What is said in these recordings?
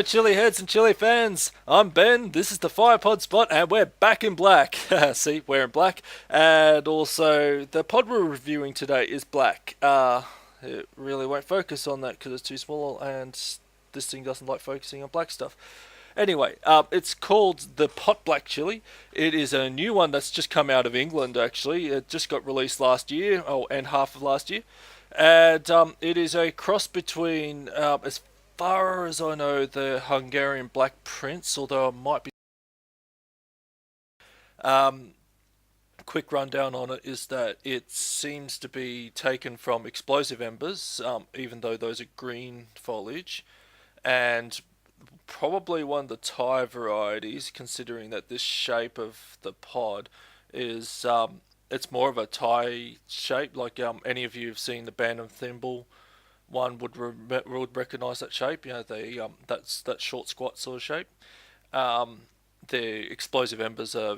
Hello, chili heads and chili fans. I'm Ben. This is the Firepod spot, and we're back in black. See, we're in black, and also the pod we're reviewing today is black. It really won't focus on that because it's too small, and this thing doesn't like focusing on black stuff. Anyway, it's called the Pot Black Chili. It is a new one that's just come out of England. Actually, it just got released last year, and half of last year, and it is a cross between, as far as I know, the Hungarian Black Prince, although it might be. Um, Quick rundown on it is that it seems to be taken from explosive embers, even though those are green foliage, and probably one of the Thai varieties, considering that this shape of the pod is it's more of a Thai shape. Like any of you have seen the Bantam thimble one would recognise that shape. You know, that's that short squat sort of shape. Um, the explosive embers are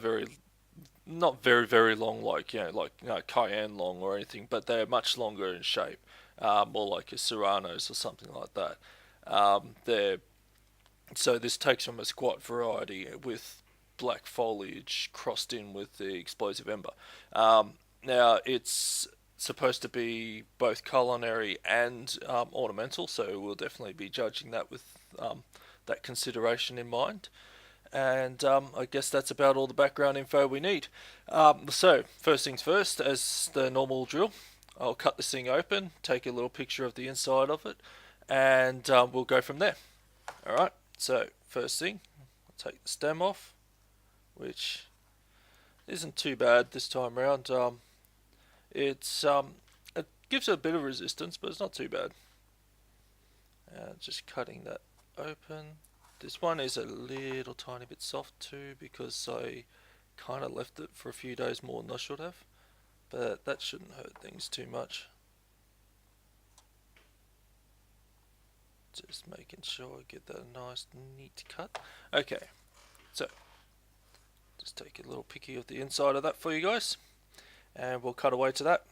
not very long, like cayenne long or anything, but they're much longer in shape, more like a serranos or something like that. They're So this takes from a squat variety with black foliage crossed in with the explosive ember. Now it's supposed to be both culinary and ornamental, so we'll definitely be judging that with that consideration in mind. And I guess that's about all the background info we need. So, first things first, as the normal drill, I'll cut this thing open, take a little picture of the inside of it, and we'll go from there. Alright, so first thing, I'll take the stem off, which isn't too bad this time around. It gives it a bit of resistance, but it's not too bad. Just cutting that open. This one is a little tiny bit soft too because I kind of left it for a few days more than I should have, but that shouldn't hurt things too much. Just making sure I get that nice neat cut. Okay, so just take a little picky of the inside of that for you guys, and we'll cut away to that.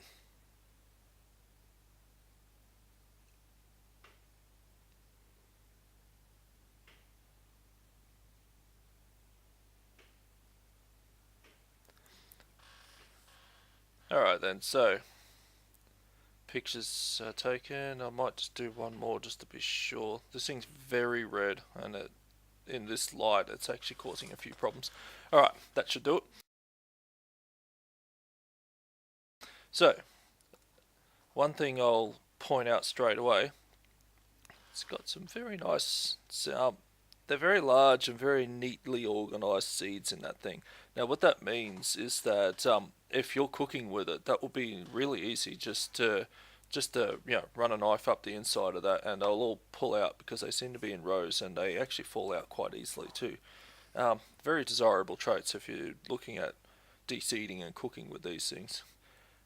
Alright then, so pictures are taken. I might just do one more just to be sure. This thing's very red, and in this light it's actually causing a few problems. Alright, that should do it. So, one thing I'll point out straight away, it's got some very nice, they're very large and very neatly organised seeds in that thing. Now what that means is that if you're cooking with it, that will be really easy just to run a knife up the inside of that, and they'll all pull out because they seem to be in rows and they actually fall out quite easily too. Very desirable traits if you're looking at de-seeding and cooking with these things.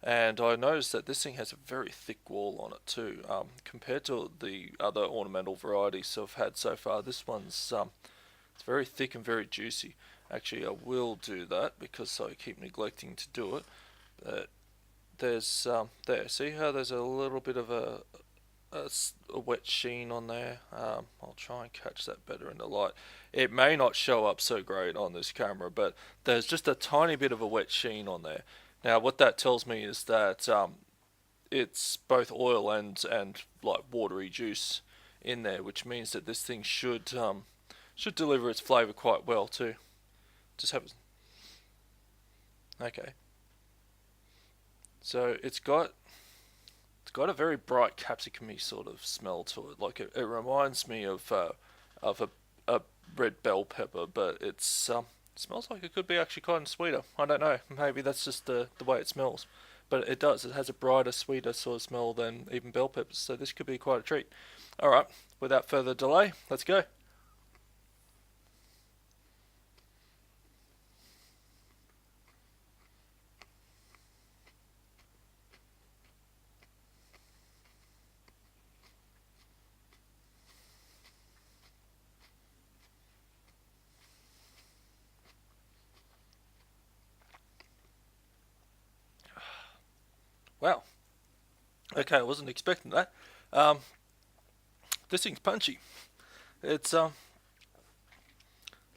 And I noticed that this thing has a very thick wall on it too. Compared to the other ornamental varieties I've had so far, this one's it's very thick and very juicy. Actually, I will do that because I keep neglecting to do it. But there's there. See how there's a little bit of a wet sheen on there. I'll try and catch that better in the light. It may not show up so great on this camera, but there's just a tiny bit of a wet sheen on there. Now, what that tells me is that it's both oil and like watery juice in there, which means that this thing should deliver its flavour quite well too. Just have okay. So it's got a very bright capsicum-y sort of smell to it. Like it reminds me of a red bell pepper, but smells like it could be actually kind of sweeter. I don't know. Maybe that's just the way it smells. But it does. It has a brighter, sweeter sort of smell than even bell peppers. So this could be quite a treat. Alright, without further delay, let's go. Wow. Okay, I wasn't expecting that. Um, this thing's punchy. It's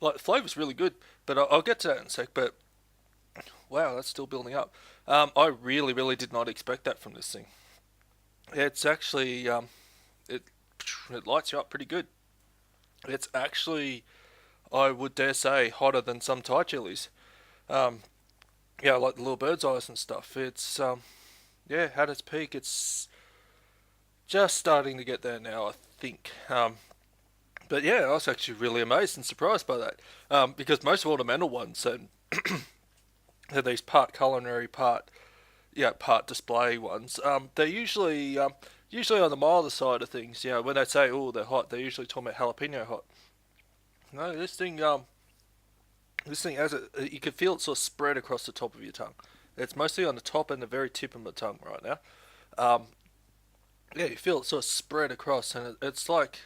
Like the flavor's really good, but I'll get to that in a sec. But wow, that's still building up. I really, really did not expect that from this thing. It's actually it it lights you up pretty good. It's actually, I would dare say, hotter than some Thai chilies. Um, yeah, like the little bird's eyes and stuff. It's yeah, at its peak, it's just starting to get there now, I think. But yeah, I was actually really amazed and surprised by that, because most ornamental ones are these part culinary, part display ones. They're usually on the milder side of things. You know, when they say oh they're hot, they're usually talking about jalapeno hot. No, this thing has it. You can feel it sort of spread across the top of your tongue. It's mostly on the top and the very tip of my tongue right now. Um, yeah, you feel it sort of spread across, and it's like,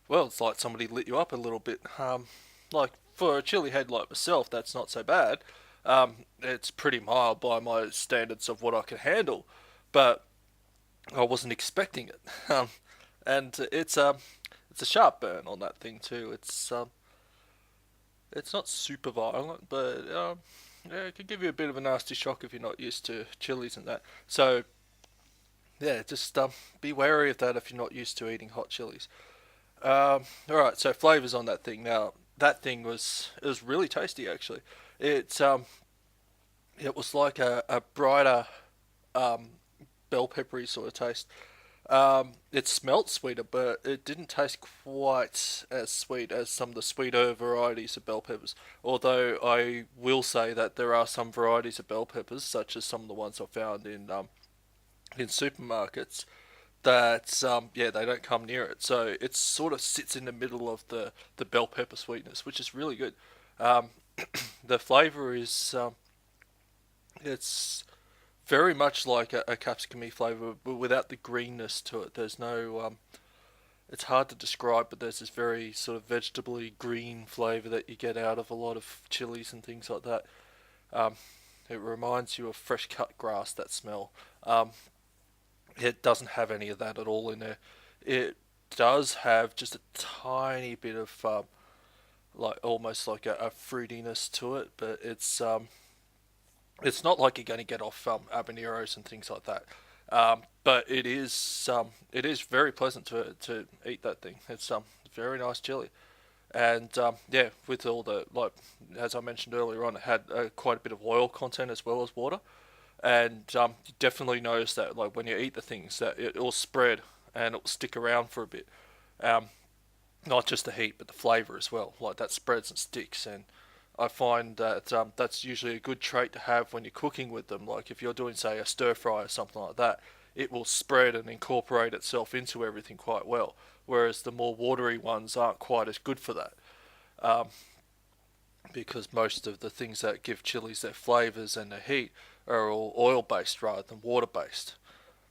well, it's like somebody lit you up a little bit. Like for a chili head like myself, that's not so bad. It's pretty mild by my standards of what I can handle, but I wasn't expecting it. And it's a sharp burn on that thing too. It's not super violent, but yeah, it can give you a bit of a nasty shock if you're not used to chilies and that. So yeah, just be wary of that if you're not used to eating hot chilies. All right, so flavors on that thing. Now that thing was really tasty actually. It um it was like a brighter um bell peppery sort of taste. It smelt sweeter, but it didn't taste quite as sweet as some of the sweeter varieties of bell peppers. Although I will say that there are some varieties of bell peppers, such as some of the ones I found in supermarkets, that yeah, they don't come near it. So it sort of sits in the middle of the bell pepper sweetness, which is really good. Um, the flavor is it's very much like a capsicum flavour, but without the greenness to it. There's no, it's hard to describe, but there's this very sort of vegetably green flavour that you get out of a lot of chilies and things like that. Um, it reminds you of fresh cut grass, that smell. It doesn't have any of that at all in there. It does have just a tiny bit of like almost like a fruitiness to it, but it's not like you're going to get off habaneros and things like that. But it is very pleasant to eat that thing. It's very nice chili, and yeah, with all the like as I mentioned earlier on, it had quite a bit of oil content as well as water, and you definitely notice that like when you eat the things that it will spread and it will stick around for a bit. Um, Not just the heat, but the flavour as well. Like that spreads and sticks, and I find that that's usually a good trait to have when you're cooking with them. Like if you're doing, say, a stir fry or something like that, it will spread and incorporate itself into everything quite well. Whereas the more watery ones aren't quite as good for that, um, because most of the things that give chilies their flavours and their heat are all oil based rather than water based.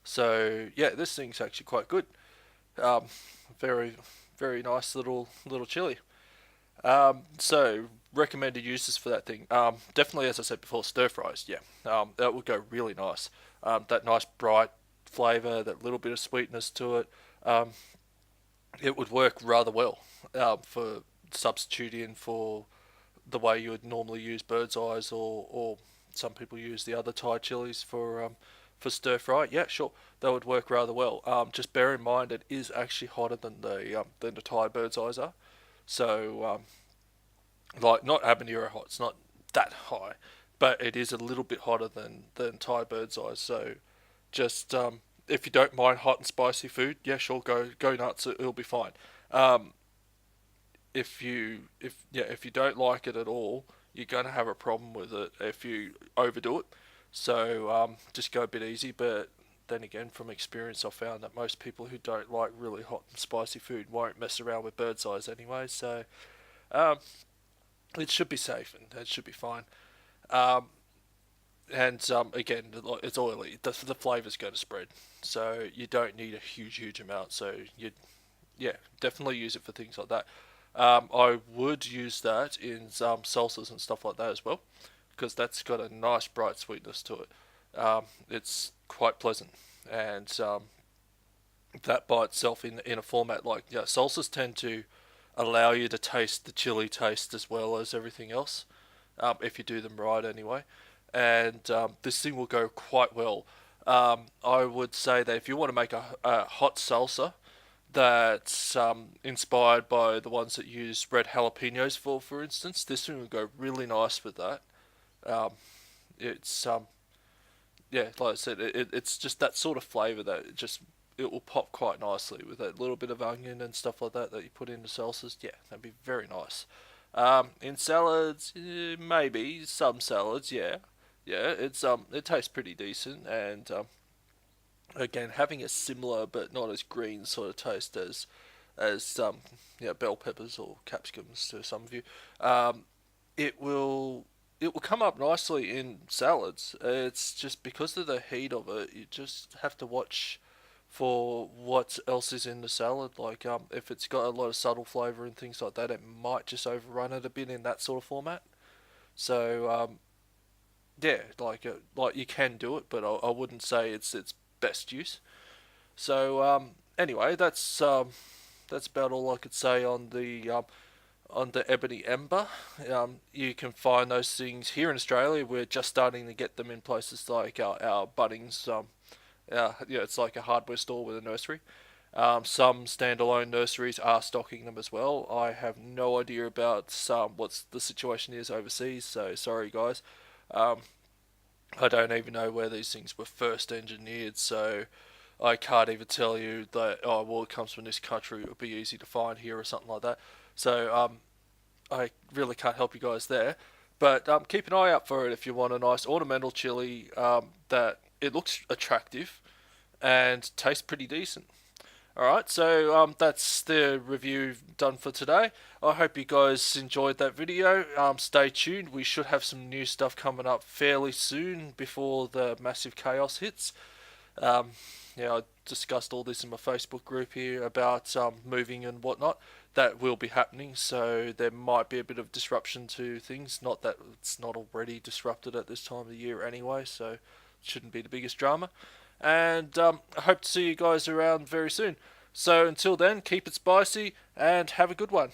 So yeah, this thing's actually quite good. Um, very, very nice little chili. So recommended uses for that thing. Definitely, as I said before, stir fries. Yeah, that would go really nice. That nice bright flavour, that little bit of sweetness to it. Um, it would work rather well for substituting for the way you would normally use bird's eyes, or some people use the other Thai chilies for stir fry. Yeah, sure, that would work rather well. Just bear in mind it is actually hotter than the Thai bird's eyes are. So like not habanero hot. It's not that high, but it is a little bit hotter than Thai bird's eyes. So just if you don't mind hot and spicy food, yeah, sure, go nuts. It'll be fine. Um, if you don't like it at all, you're gonna have a problem with it if you overdo it. So just go a bit easy. But then again, from experience, I've found that most people who don't like really hot and spicy food won't mess around with bird's eyes anyway. So um, it should be safe and it should be fine. Um, and again, it's oily. The flavor's going to spread, so you don't need a huge amount. So you, yeah, definitely use it for things like that. I would use that in salsas and stuff like that as well, because that's got a nice bright sweetness to it. It's quite pleasant, and that by itself in a format like, yeah, salsas tend to allow you to taste the chili taste as well as everything else, if you do them right anyway. And this thing will go quite well. I would say that if you want to make a hot salsa that's inspired by the ones that use red jalapenos for instance, this thing will go really nice with that. Um, it's yeah, like I said, it's just that sort of flavour that it will pop quite nicely with that little bit of onion and stuff like that you put into salsas. Yeah, that'd be very nice. In salads, maybe some salads. Yeah, yeah, it tastes pretty decent, and again having a similar but not as green sort of taste as bell peppers or capsicums to some of you. Um, it will it will come up nicely in salads. It's just because of the heat of it, you just have to watch for what else is in the salad. Like if it's got a lot of subtle flavour and things like that, it might just overrun it a bit in that sort of format. So yeah, like you can do it, but I wouldn't say it's best use. So anyway, that's about all I could say on the ebony ember. You can find those things here in Australia. We're just starting to get them in places like our Bunnings. Yeah, it's like a hardware store with a nursery. Some standalone nurseries are stocking them as well. I have no idea about what the situation is overseas, so sorry guys. Um, I don't even know where these things were first engineered, so I can't even tell you that, oh, well, it comes from this country, it would be easy to find here or something like that. So I really can't help you guys there. But keep an eye out for it if you want a nice ornamental chili that it looks attractive and tastes pretty decent. Alright, so that's the review done for today. I hope you guys enjoyed that video. Stay tuned. We should have some new stuff coming up fairly soon before the massive chaos hits. Um, yeah, I discussed all this in my Facebook group here about moving and whatnot. That will be happening, so there might be a bit of disruption to things. Not that it's not already disrupted at this time of the year anyway, so it shouldn't be the biggest drama. And I hope to see you guys around very soon. So until then, keep it spicy and have a good one.